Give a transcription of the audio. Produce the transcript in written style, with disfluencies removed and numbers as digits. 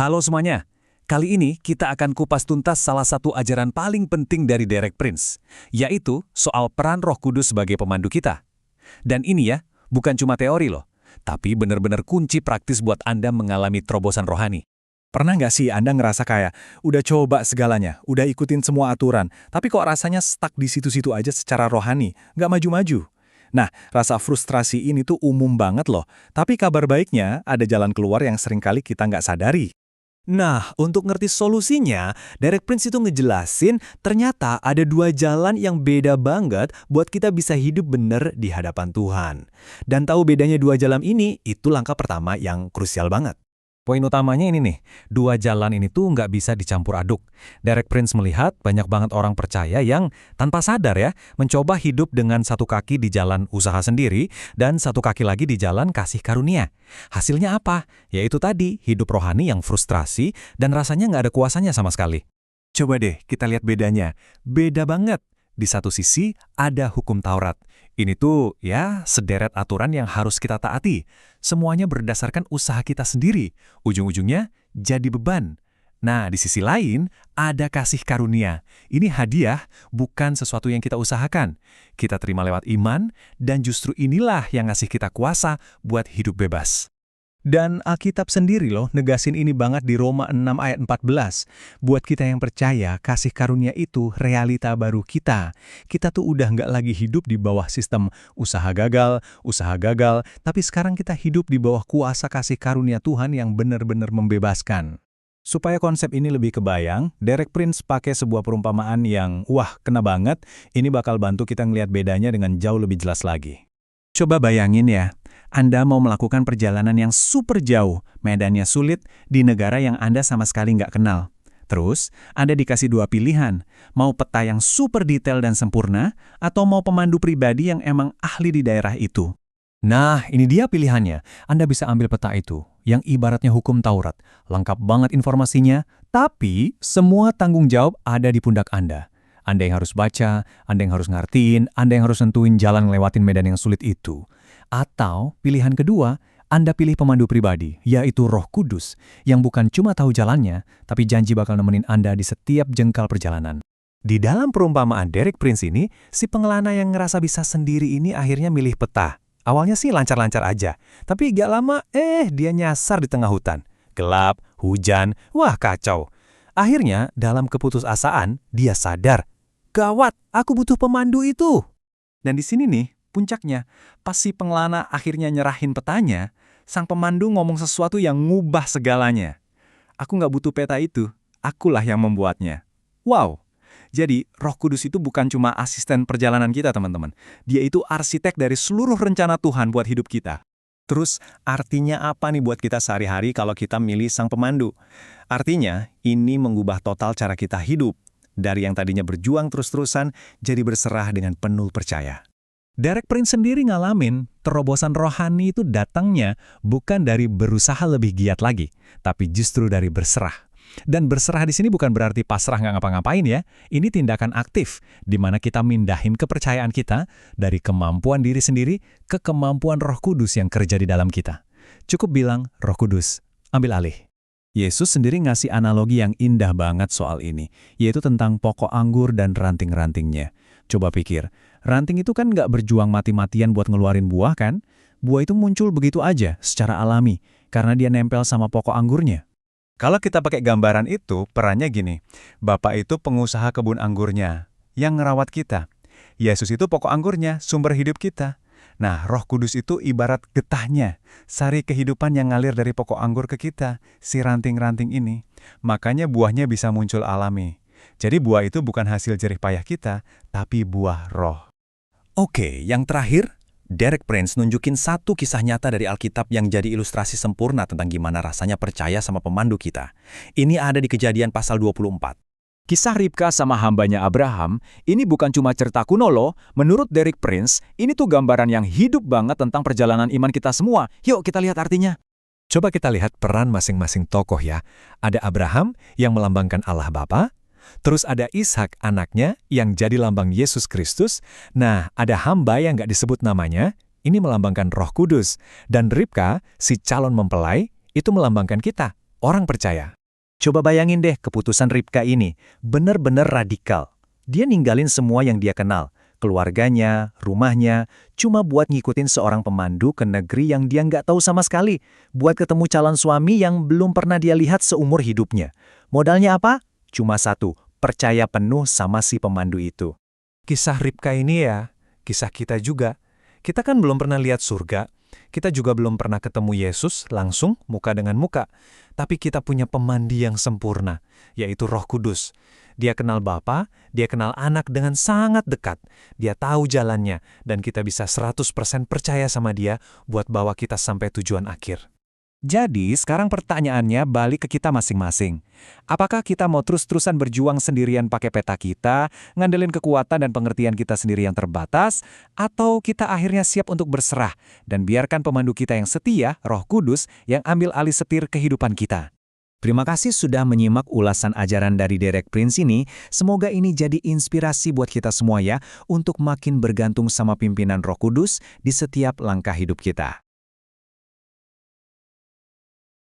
Halo semuanya, kali ini kita akan kupas tuntas salah satu ajaran paling penting dari Derek Prince, yaitu soal peran Roh Kudus sebagai pemandu kita. Dan ini ya, bukan cuma teori loh, tapi benar-benar kunci praktis buat Anda mengalami terobosan rohani. Pernah nggak sih Anda ngerasa kayak, udah coba segalanya, udah ikutin semua aturan, tapi kok rasanya stuck di situ-situ aja secara rohani, nggak maju-maju? Nah, rasa frustrasi ini tuh umum banget loh, tapi kabar baiknya ada jalan keluar yang seringkali kita nggak sadari. Nah, untuk ngerti solusinya, Derek Prince itu ngejelasin ternyata ada dua jalan yang beda banget buat kita bisa hidup bener di hadapan Tuhan. Dan tahu bedanya dua jalan ini, itu langkah pertama yang krusial banget. Poin utamanya ini nih, dua jalan ini tuh nggak bisa dicampur aduk. Derek Prince melihat banyak banget orang percaya yang tanpa sadar ya, mencoba hidup dengan satu kaki di jalan usaha sendiri dan satu kaki lagi di jalan kasih karunia. Hasilnya apa? Yaitu tadi, hidup rohani yang frustrasi dan rasanya nggak ada kuasanya sama sekali. Coba deh kita lihat bedanya. Beda banget. Di satu sisi ada hukum Taurat. Ini tuh ya sederet aturan yang harus kita taati. Semuanya berdasarkan usaha kita sendiri. Ujung-ujungnya jadi beban. Nah, di sisi lain ada kasih karunia. Ini hadiah, bukan sesuatu yang kita usahakan. Kita terima lewat iman, dan justru inilah yang ngasih kita kuasa buat hidup bebas. Dan Alkitab sendiri loh negasin ini banget di Roma 6 ayat 14. Buat kita yang percaya, kasih karunia itu realita baru kita. Kita tuh udah nggak lagi hidup di bawah sistem usaha gagal, tapi sekarang kita hidup di bawah kuasa kasih karunia Tuhan yang benar-benar membebaskan. Supaya konsep ini lebih kebayang, Derek Prince pakai sebuah perumpamaan yang, wah, kena banget. Ini bakal bantu kita ngelihat bedanya dengan jauh lebih jelas lagi. Coba bayangin ya, Anda mau melakukan perjalanan yang super jauh, medannya sulit, di negara yang Anda sama sekali nggak kenal. Terus, Anda dikasih dua pilihan, mau peta yang super detail dan sempurna, atau mau pemandu pribadi yang emang ahli di daerah itu. Nah, ini dia pilihannya. Anda bisa ambil peta itu, yang ibaratnya hukum Taurat. Lengkap banget informasinya, tapi semua tanggung jawab ada di pundak Anda. Anda yang harus baca, Anda yang harus ngertiin, Anda yang harus nentuin jalan ngelewatin medan yang sulit itu. Atau pilihan kedua, Anda pilih pemandu pribadi, yaitu Roh Kudus, yang bukan cuma tahu jalannya, tapi janji bakal nemenin Anda di setiap jengkal perjalanan. Di dalam perumpamaan Derek Prince ini, si pengelana yang ngerasa bisa sendiri ini akhirnya milih peta. Awalnya sih lancar-lancar aja, tapi gak lama, dia nyasar di tengah hutan. Gelap, hujan, wah kacau. Akhirnya, dalam keputusasaan, dia sadar, gawat, aku butuh pemandu itu. Dan di sini nih, puncaknya, pas si pengelana akhirnya nyerahin petanya, sang pemandu ngomong sesuatu yang ngubah segalanya. Aku nggak butuh peta itu, akulah yang membuatnya. Wow! Jadi, Roh Kudus itu bukan cuma asisten perjalanan kita, teman-teman. Dia itu arsitek dari seluruh rencana Tuhan buat hidup kita. Terus, artinya apa nih buat kita sehari-hari kalau kita milih sang pemandu? Artinya, ini mengubah total cara kita hidup. Dari yang tadinya berjuang terus-terusan, jadi berserah dengan penuh percaya. Derek Prince sendiri ngalamin, terobosan rohani itu datangnya bukan dari berusaha lebih giat lagi, tapi justru dari berserah. Dan berserah di sini bukan berarti pasrah nggak ngapa-ngapain ya. Ini tindakan aktif, di mana kita mindahin kepercayaan kita dari kemampuan diri sendiri ke kemampuan Roh Kudus yang kerja di dalam kita. Cukup bilang, Roh Kudus, ambil alih. Yesus sendiri ngasih analogi yang indah banget soal ini, yaitu tentang pokok anggur dan ranting-rantingnya. Coba pikir, ranting itu kan nggak berjuang mati-matian buat ngeluarin buah kan? Buah itu muncul begitu aja, secara alami, karena dia nempel sama pokok anggurnya. Kalau kita pakai gambaran itu, perannya gini, Bapak itu pengusaha kebun anggurnya, yang ngerawat kita. Yesus itu pokok anggurnya, sumber hidup kita. Nah, Roh Kudus itu ibarat getahnya, sari kehidupan yang ngalir dari pokok anggur ke kita, si ranting-ranting ini. Makanya buahnya bisa muncul alami. Jadi buah itu bukan hasil jerih payah kita, tapi buah roh. Oke, yang terakhir, Derek Prince nunjukin satu kisah nyata dari Alkitab yang jadi ilustrasi sempurna tentang gimana rasanya percaya sama pemandu kita. Ini ada di Kejadian pasal 24. Kisah Ribka sama hambanya Abraham, ini bukan cuma cerita kuno loh. Menurut Derek Prince, ini tuh gambaran yang hidup banget tentang perjalanan iman kita semua. Yuk kita lihat artinya. Coba kita lihat peran masing-masing tokoh ya. Ada Abraham yang melambangkan Allah Bapa, terus ada Ishak anaknya yang jadi lambang Yesus Kristus. Nah, ada hamba yang nggak disebut namanya, ini melambangkan Roh Kudus. Dan Ribka, si calon mempelai, itu melambangkan kita, orang percaya. Coba bayangin deh keputusan Ribka ini, bener-bener radikal. Dia ninggalin semua yang dia kenal, keluarganya, rumahnya, cuma buat ngikutin seorang pemandu ke negeri yang dia nggak tahu sama sekali, buat ketemu calon suami yang belum pernah dia lihat seumur hidupnya. Modalnya apa? Cuma satu, percaya penuh sama si pemandu itu. Kisah Ribka ini ya, kisah kita juga. Kita kan belum pernah lihat surga, kita juga belum pernah ketemu Yesus langsung muka dengan muka. Tapi kita punya pemandi yang sempurna, yaitu Roh Kudus. Dia kenal Bapa, dia kenal Anak dengan sangat dekat. Dia tahu jalannya, dan kita bisa 100% percaya sama dia buat bawa kita sampai tujuan akhir. Jadi, sekarang pertanyaannya balik ke kita masing-masing. Apakah kita mau terus-terusan berjuang sendirian pakai peta kita, ngandelin kekuatan dan pengertian kita sendiri yang terbatas, atau kita akhirnya siap untuk berserah dan biarkan pemandu kita yang setia, Roh Kudus, yang ambil alih setir kehidupan kita? Terima kasih sudah menyimak ulasan ajaran dari Derek Prince ini. Semoga ini jadi inspirasi buat kita semua ya, untuk makin bergantung sama pimpinan Roh Kudus di setiap langkah hidup kita.